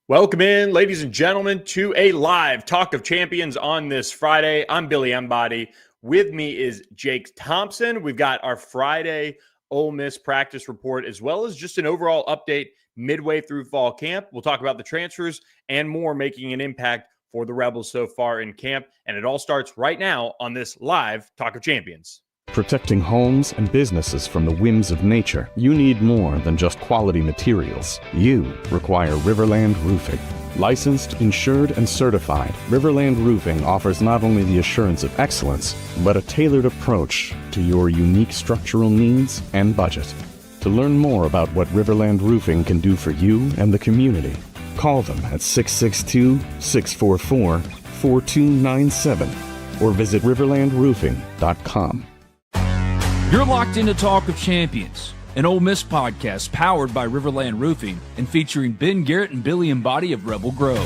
Welcome in, ladies and gentlemen, to a live Talk of Champions on this Friday. I'm Billy Embody. With me is Jake Thompson. We've got our Friday Ole Miss practice report, as well as just an overall update midway through fall camp. We'll talk about the transfers and more making an impact for the Rebels so far in camp. And it all starts right now on this live Talk of Champions. Protecting homes and businesses from the whims of nature, you need more than just quality materials. You require RiverLand Roofing. Licensed, insured, and certified, RiverLand Roofing offers not only the assurance of excellence, but a tailored approach to your unique structural needs and budget. To learn more about what RiverLand Roofing can do for you and the community, call them at 662-644-4297 or visit riverlandroofing.com. You're locked into Talk of Champions, an Ole Miss podcast powered by RiverLand Roofing and featuring Ben Garrett and Billy Embody of Rebel Grove.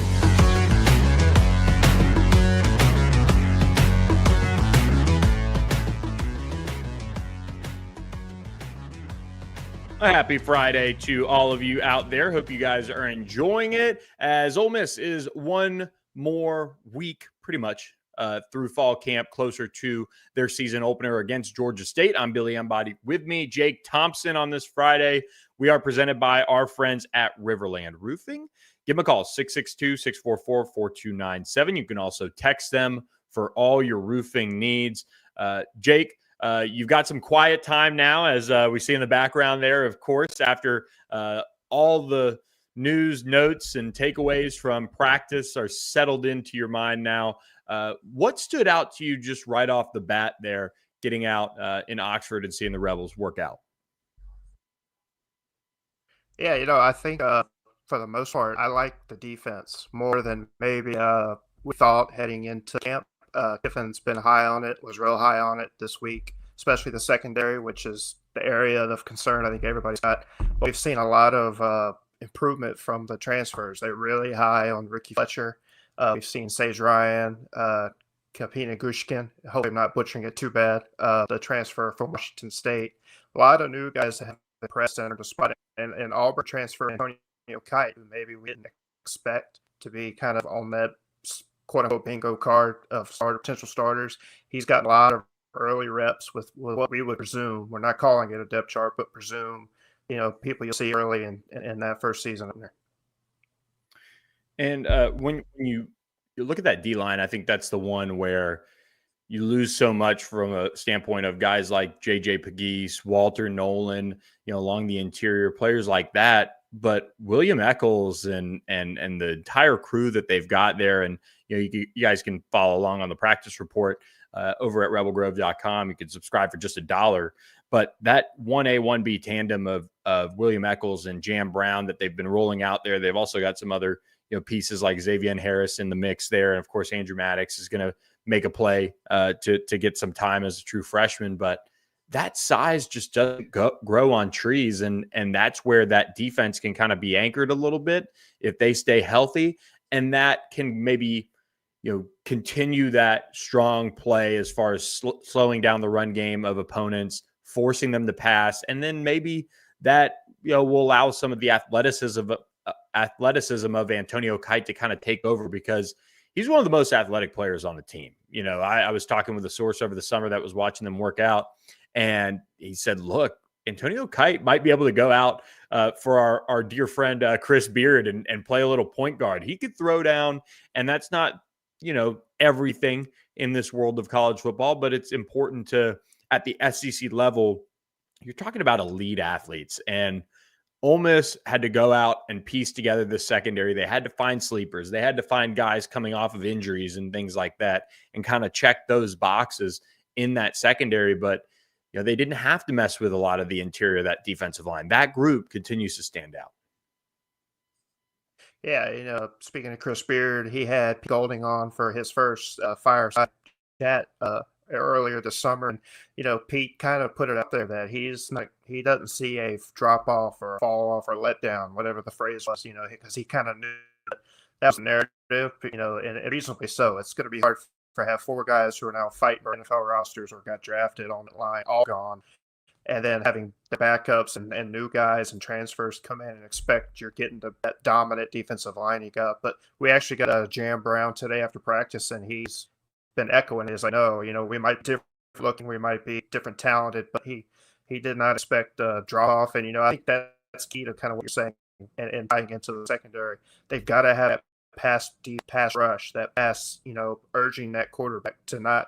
A happy Friday to all of you out there. Hope you guys are enjoying it, as Ole Miss is one more week pretty much through fall camp, closer to their season opener against Georgia State. I'm Billy Embody. With me, Jake Thompson on this Friday. We are presented by our friends at RiverLand Roofing. Give them a call, 662-644-4297. You can also text them for all your roofing needs. Jake, you've got some quiet time now, as we see in the background there, of course, after all the news, notes, and takeaways from practice are settled into your mind now. What stood out to you just right off the bat there, getting out in Oxford and seeing the Rebels work out? Yeah, I think for the most part, I like the defense more than maybe we thought heading into camp. Kiffin's been high on it, was real high on it this week, especially the secondary, which is the area of concern I think everybody's got. But we've seen a lot of improvement from the transfers. They're really high on Ricky Fletcher. We've seen Sage Ryan, Kapina Gushkin. I hope I'm not butchering it too bad. The transfer from Washington State. A lot of new guys that have impressed and the spot. And Auburn transfer Antonio Kite, who maybe we didn't expect to be kind of on that quote-unquote bingo card of potential starters. He's gotten a lot of early reps with what we would presume. We're not calling it a depth chart, but presume, people you'll see early in that first season. And when you look at that D-line, I think that's the one where you lose so much from a standpoint of guys like J.J. Pegues, Walter Nolan, along the interior, players like that. But William Eccles and the entire crew that they've got there, and you guys can follow along on the practice report over at rebelgrove.com. You can subscribe for just $1. But that 1A, 1B tandem of William Eccles and Jam Brown that they've been rolling out there, they've also got some other pieces like Xavier Harris in the mix there. And of course, Andrew Maddox is going to make a play to get some time as a true freshman. But that size just doesn't grow on trees. And that's where that defense can kind of be anchored a little bit if they stay healthy. And that can maybe, continue that strong play as far as slowing down the run game of opponents, forcing them to pass. And then maybe that, will allow some of the athleticism of Antonio Kite to kind of take over, because he's one of the most athletic players on the team. I was talking with a source over the summer that was watching them work out, and he said, look, Antonio Kite might be able to go out for our dear friend Chris Beard and play a little point guard. He could throw down, and that's not, everything in this world of college football, but it's important to, at the SEC level, you're talking about elite athletes. And Ole Miss had to go out and piece together the secondary. They had to find sleepers. They had to find guys coming off of injuries and things like that and kind of check those boxes in that secondary. But, they didn't have to mess with a lot of the interior of that defensive line. That group continues to stand out. Yeah, speaking of Chris Beard, he had Pete Golding on for his first fireside chat earlier this summer. And, Pete kind of put it up there that he doesn't see a drop off or a fall off or letdown, whatever the phrase was, because he kind of knew that was the narrative, and reasonably so. It's going to be hard to have four guys who are now fighting for NFL rosters or got drafted on the line, all gone. and then having the backups and new guys and transfers come in and expect you're getting to that dominant defensive line you got. But we actually got a Jam Brown today after practice, and he's been echoing his like, no, we might be different looking, we might be different talented, but he did not expect a drop off. And I think that's key to kind of what you're saying and tying into the secondary. They've got to have that pass rush, that pass, urging that quarterback to not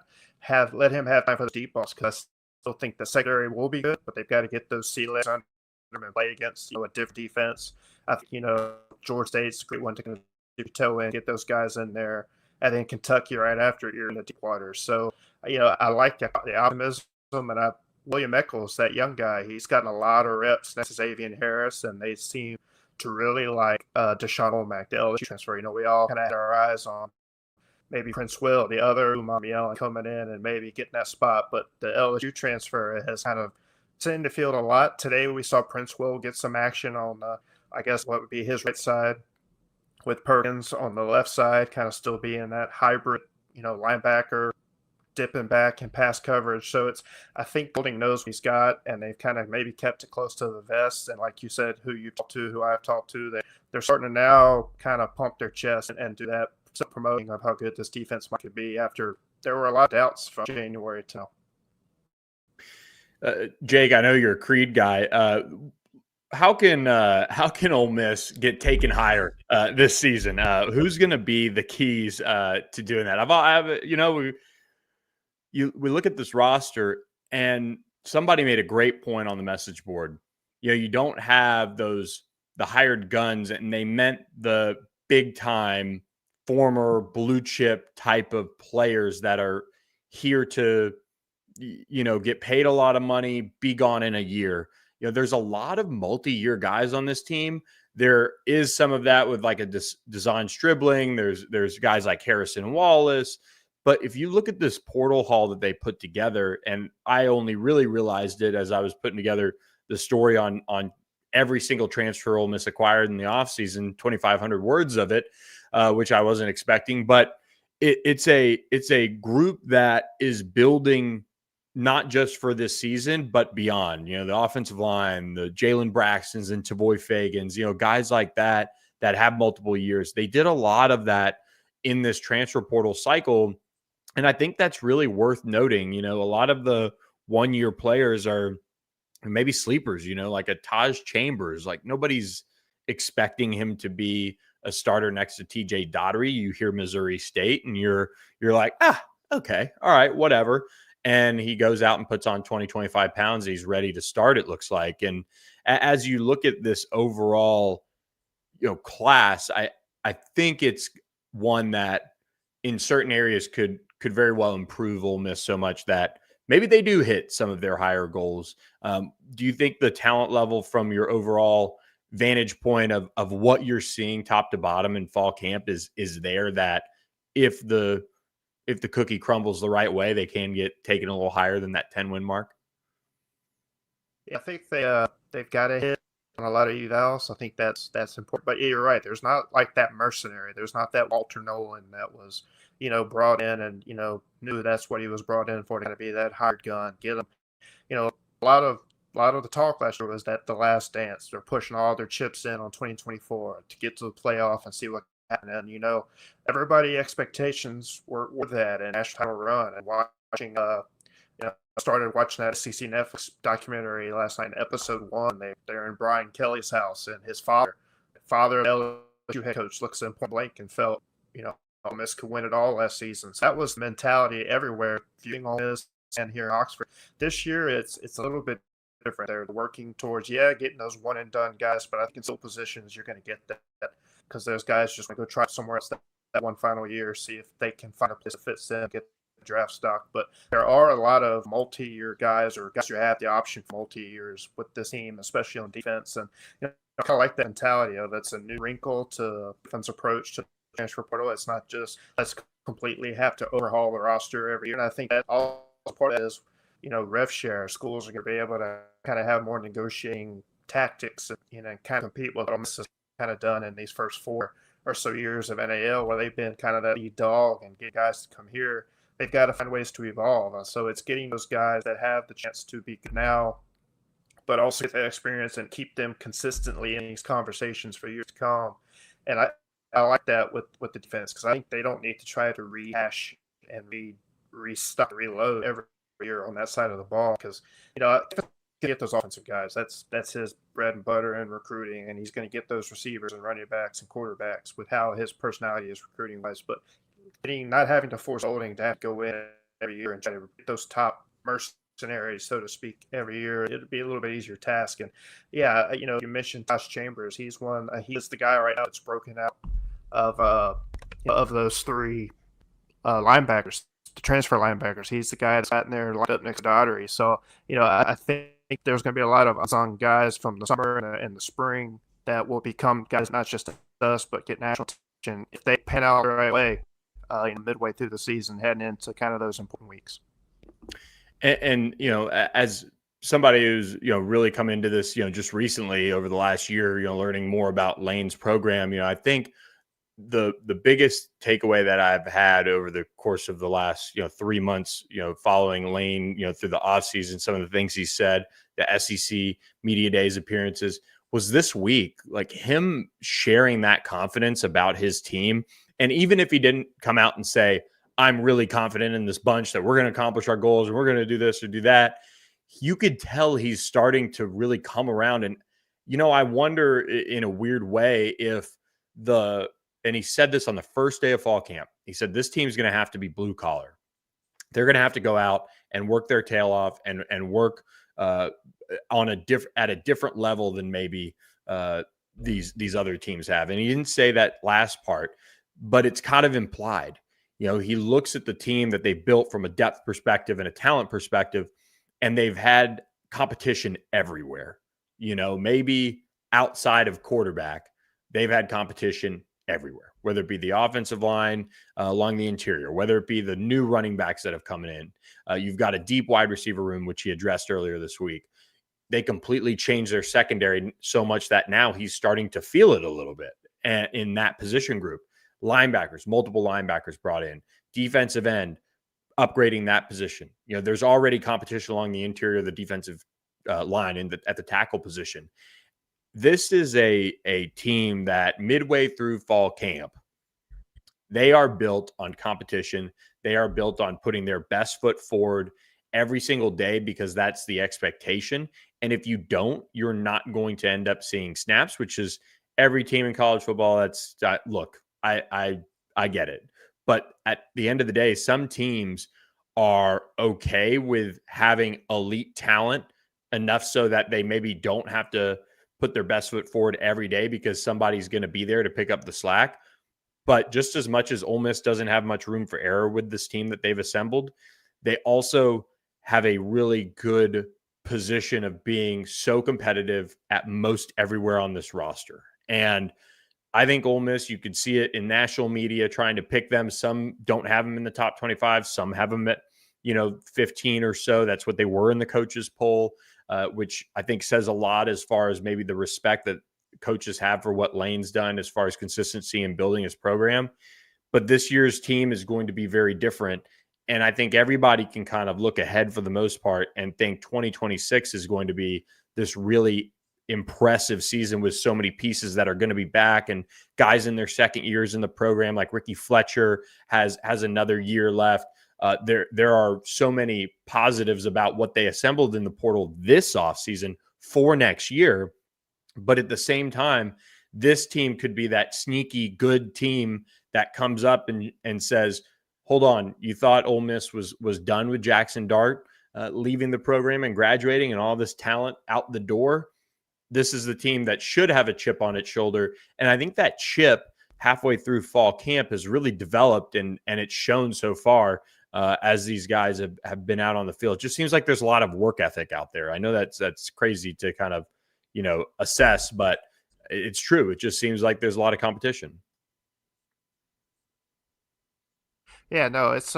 let him have time for the deep balls, because still think the secondary will be good, but they've got to get those sea legs under them and play against a different defense. I think Georgia State's a great one to kind of toe in, get those guys in there, and then Kentucky right after you're in the deep waters. So I like the optimism, and William Eccles, that young guy, he's gotten a lot of reps next to Xavier Harris, and they seem to really like Deshaun Olmack, the LSU transfer. We all kind of had our eyes on maybe Prince Will, the other Umamiel, coming in and maybe getting that spot. But the LSU transfer has kind of seen the field a lot. Today we saw Prince Will get some action on, I guess, what would be his right side, with Perkins on the left side, kind of still being that hybrid, linebacker, dipping back and pass coverage. So I think Golding knows what he's got, and they've kind of maybe kept it close to the vest. And like you said, who I've talked to, they're starting to now kind of pump their chest and do that promoting of how good this defense might be after there were a lot of doubts from January to now. Jake, I know you're a Creed guy. How can Ole Miss get taken higher this season? Who's going to be the keys to doing that? We look at this roster, and somebody made a great point on the message board. You don't have the hired guns, and they meant the big time former blue chip type of players that are here to, get paid a lot of money, be gone in a year. There's a lot of multi-year guys on this team. There is some of that with like a design Stribling. There's guys like Harrison Wallace. But if you look at this portal haul that they put together, and I only really realized it as I was putting together the story on every single transfer Ole Miss acquired in the offseason, 2,500 words of it, which I wasn't expecting. But it's a group that is building not just for this season, but beyond. The offensive line, the Jalen Braxtons and Tavoy Fagans, guys like that have multiple years. They did a lot of that in this transfer portal cycle. And I think that's really worth noting. A lot of the one-year players are maybe sleepers, like a Taj Chambers. Like, nobody's expecting him to be a starter next to TJ Daugherty. You hear Missouri State and you're like, okay, all right, whatever. And he goes out and puts on 20, 25 pounds. He's ready to start, it looks like. And as you look at this overall, class, I think it's one that in certain areas could very well improve Ole Miss so much that maybe they do hit some of their higher goals. Do you think the talent level from your overall vantage point of what you're seeing top to bottom in fall camp is there, that if the cookie crumbles the right way, they can get taken a little higher than that 10-win mark? Yeah, I think they've got to hit on a lot of evals. I think that's important. But yeah, you're right. There's not like that mercenary. There's not that Walter Nolan that was, brought in and, knew that's what he was brought in for, to be that hired gun. Get him, a lot of the talk last year was that the last dance. They're pushing all their chips in on 2024 to get to the playoff and see what happens. And, everybody expectations were that, and national title run, and watching, I started watching that SEC Netflix documentary last night, episode 1. They're in Brian Kelly's house, and his father of LSU head coach, looks at him point blank and felt, Ole Miss could win it all last season. So that was the mentality everywhere, viewing Ole Miss and here in Oxford. This year, it's a little bit different. They're working towards, getting those one and done guys, but I think in still positions you're going to get that because those guys just want to go try somewhere else that one final year, see if they can find a place that fits them, get draft stock. But there are a lot of multi-year guys, or guys who have the option for multi-years with this team, especially on defense. And I kind of like that mentality of it's a new wrinkle to defense approach to the transfer portal. It's not just let's completely have to overhaul the roster every year. And I think that all part of that is, rev share. Schools are going to be able to kind of have more negotiating tactics and, kind of compete with what Ole Miss has kind of done in these first 4 or so years of NAL, where they've been kind of that lead dog and get guys to come here. They've got to find ways to evolve. So it's getting those guys that have the chance to be good now but also get that experience and keep them consistently in these conversations for years to come. And I like that with the defense, because I think they don't need to try to rehash and restock, reload every year on that side of the ball, because get those offensive guys. That's his bread and butter in recruiting, and he's going to get those receivers and running backs and quarterbacks with how his personality is recruiting wise. But not having to force Olding to have to go in every year and try to get those top mercenaries, so to speak, every year, it'd be a little bit easier task. And yeah, you mentioned Josh Chambers. He's the guy right now that's broken out of those three linebackers, the transfer linebackers. He's the guy that's sat in there lined up next to Daugherty. So I think there's going to be a lot of unsung guys from the summer and the spring that will become guys not just us, but get national attention if they pan out the right way midway through the season, heading into kind of those important weeks. And as somebody who's really come into this just recently over the last year, learning more about Lane's program, I think the biggest takeaway that I've had over the course of the last 3 months, following Lane, through the offseason, some of the things he said, the SEC media days appearances, was this week, like him sharing that confidence about his team. And even if he didn't come out and say, I'm really confident in this bunch that we're going to accomplish our goals and we're going to do this or do that, you could tell he's starting to really come around. And, I wonder in a weird way if and he said this on the first day of fall camp, he said, this team's going to have to be blue collar. They're going to have to go out and work their tail off and work at a different level than maybe these other teams have. And he didn't say that last part, but it's kind of implied. He looks at the team that they built from a depth perspective and a talent perspective, and they've had competition everywhere. Maybe outside of quarterback, they've had competition everywhere, whether it be the offensive line along the interior, whether it be the new running backs that have come in. You've got a deep wide receiver room, which he addressed earlier this week. They completely changed their secondary so much that now he's starting to feel it a little bit in that position group. Linebackers, multiple linebackers brought in, defensive end, upgrading that position. There's already competition along the interior of the defensive line at the tackle position. This is a team that midway through fall camp, they are built on competition. They are built on putting their best foot forward every single day, because that's the expectation. And if you don't, you're not going to end up seeing snaps, which is every team in college football. That's look, I get it. But at the end of the day, some teams are okay with having elite talent enough so that they maybe don't have to put their best foot forward every day because somebody's going to be there to pick up the slack. But just as much as Ole Miss doesn't have much room for error with this team that they've assembled, they also have a really good position of being so competitive at most everywhere on this roster. And I think Ole Miss, you could see it in national media trying to pick them. Some don't have them in the top 25. Some have them at, 15 or so. That's what they were in the coaches poll, which I think says a lot as far as maybe the respect that coaches have for what Lane's done as far as consistency in building his program. But this year's team is going to be very different. And I think everybody can kind of look ahead for the most part and think 2026 is going to be this really impressive season with so many pieces that are going to be back and guys in their second years in the program, like Ricky Fletcher has another year left. There are so many positives about what they assembled in the portal this offseason for next year. But at the same time, this team could be that sneaky good team that comes up and says, hold on, you thought Ole Miss was done with Jackson Dart leaving the program and graduating and all this talent out the door? This is the team that should have a chip on its shoulder. And I think that chip halfway through fall camp has really developed and it's shown so far as these guys have been out on the field. It just seems like there's a lot of work ethic out there. I know that's crazy to kind of, assess, but it's true. It just seems like there's a lot of competition. Yeah, no, it's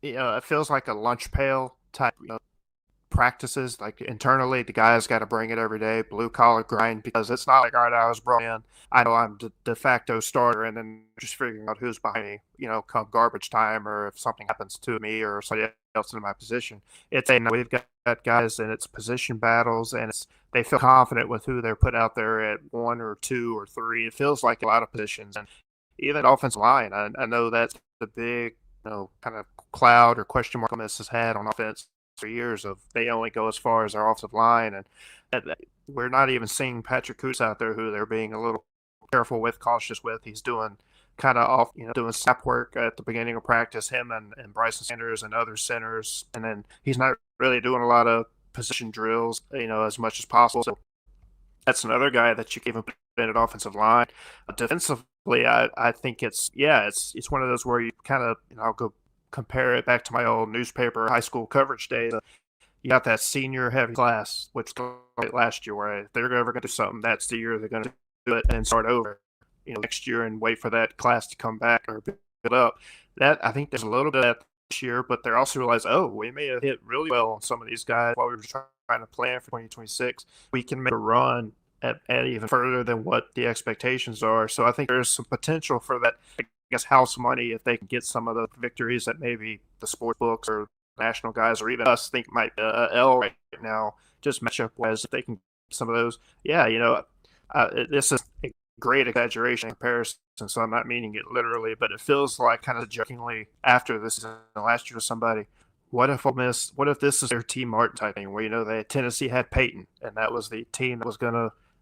it feels like a lunch pail type practices. Like internally, the guys got to bring it every day, blue collar grind, because it's not like, all right, I was brought in, I know I'm the de facto starter, and then just figuring out who's behind me, come garbage time, or if something happens to me or somebody else in my position. It's we've got guys and it's position battles and they feel confident with who they're putting out there at 1 or 2 or 3. It feels like a lot of positions, and even offensive line. I know that's the big, kind of cloud or question mark Ole Miss has had on offense for years of they only go as far as our offensive line, and we're not even seeing Patrick Coots out there who they're being a little careful with, cautious with. He's doing kind of off, doing snap work at the beginning of practice, him and Bryson Sanders and other centers, and then he's not really doing a lot of position drills, as much as possible. So that's another guy that you can even put in at offensive line. Defensively, I think it's one of those where you kind of, I'll go compare it back to my old newspaper high school coverage days. You got that senior heavy class, which started last year, where if they're ever going to do something, that's the year they're going to do it and start over, next year and wait for that class to come back or build up. That, I think there's a little bit of that this year, but they also realize, we may have hit really well on some of these guys while we were trying to plan for 2026. We can make a run at even further than what the expectations are. So I think there's some potential for that, I guess, house money if they can get some of the victories that maybe the sports books or national guys or even us think might be L right now, just matchup wise, if they can get some of those. This is a great exaggeration comparison, so I'm not meaning it literally, but it feels like kind of jokingly after this season last year to somebody, what if this is their Team Martin type thing where, Tennessee had Peyton and that was the team that was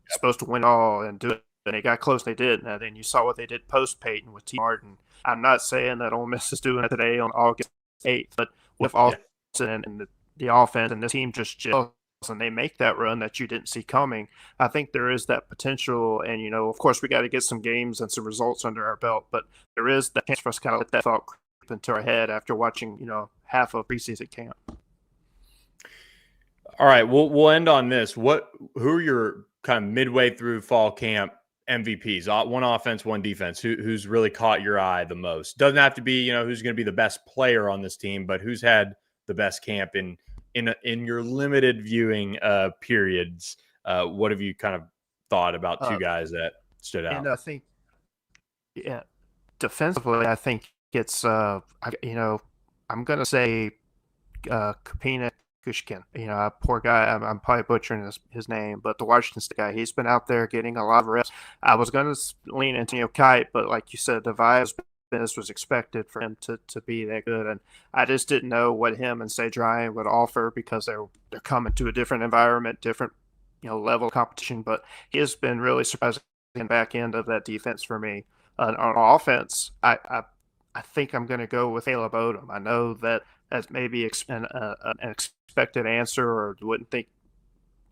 supposed to win all and do it, and they got close, they did, and then you saw what they did post Peyton with Team Martin. I'm not saying that Ole Miss is doing it today on August 8th, but with all and the offense and the team just gels and they make that run that you didn't see coming, I think there is that potential. And, of course, we got to get some games and some results under our belt, but there is that chance for us to kind of let that thought creep into our head after watching, half of preseason camp. All right, we'll end on this. Who are your kind of midway through fall camp MVPs? One offense, one defense. Who's really caught your eye the most? Doesn't have to be, who's going to be the best player on this team, but who's had the best camp in your limited viewing periods? What have you kind of thought about two guys that stood out? And I think, defensively, I think it's, I'm going to say Kapina Kushkin. Poor guy. I'm probably butchering his name, but the Washington State guy, he's been out there getting a lot of reps. I was going to lean Antonio Kite, but like you said, the vibes, this was expected for him to be that good, and I just didn't know what him and Sage Ryan would offer because they're coming to a different environment, different level of competition. But he has been really surprising in the back end of that defense for me. On offense, I think I'm going to go with Caleb Odom. I know that that's maybe an expected answer or wouldn't think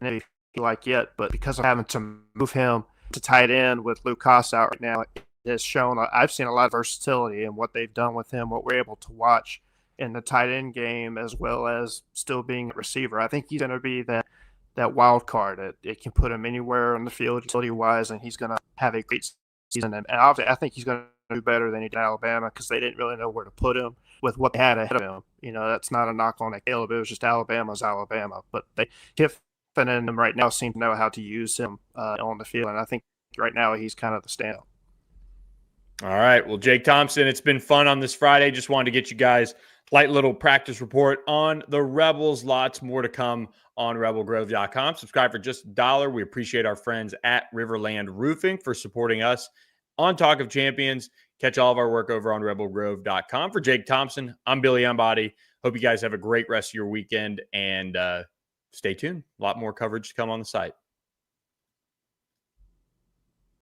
maybe like yet, but because of having to move him to tight end with Luke Haas out right now, has shown I've seen a lot of versatility in what they've done with him, what we're able to watch in the tight end game, as well as still being a receiver. I think he's going to be that wild card. It can put him anywhere on the field utility-wise, and he's going to have a great season. And obviously, I think he's going to do better than he did in Alabama because they didn't really know where to put him with what they had ahead of him. That's not a knock on Caleb. It was just Alabama's Alabama. But Kiffin and them right now seem to know how to use him on the field, and I think right now he's kind of the standout. All right. Well, Jake Thompson, it's been fun on this Friday. Just wanted to get you guys light little practice report on the Rebels. Lots more to come on rebelgrove.com. Subscribe for just $1. We appreciate our friends at RiverLand Roofing for supporting us on Talk of Champions. Catch all of our work over on rebelgrove.com. For Jake Thompson, I'm Billy Embody. Hope you guys have a great rest of your weekend, and stay tuned. A lot more coverage to come on the site.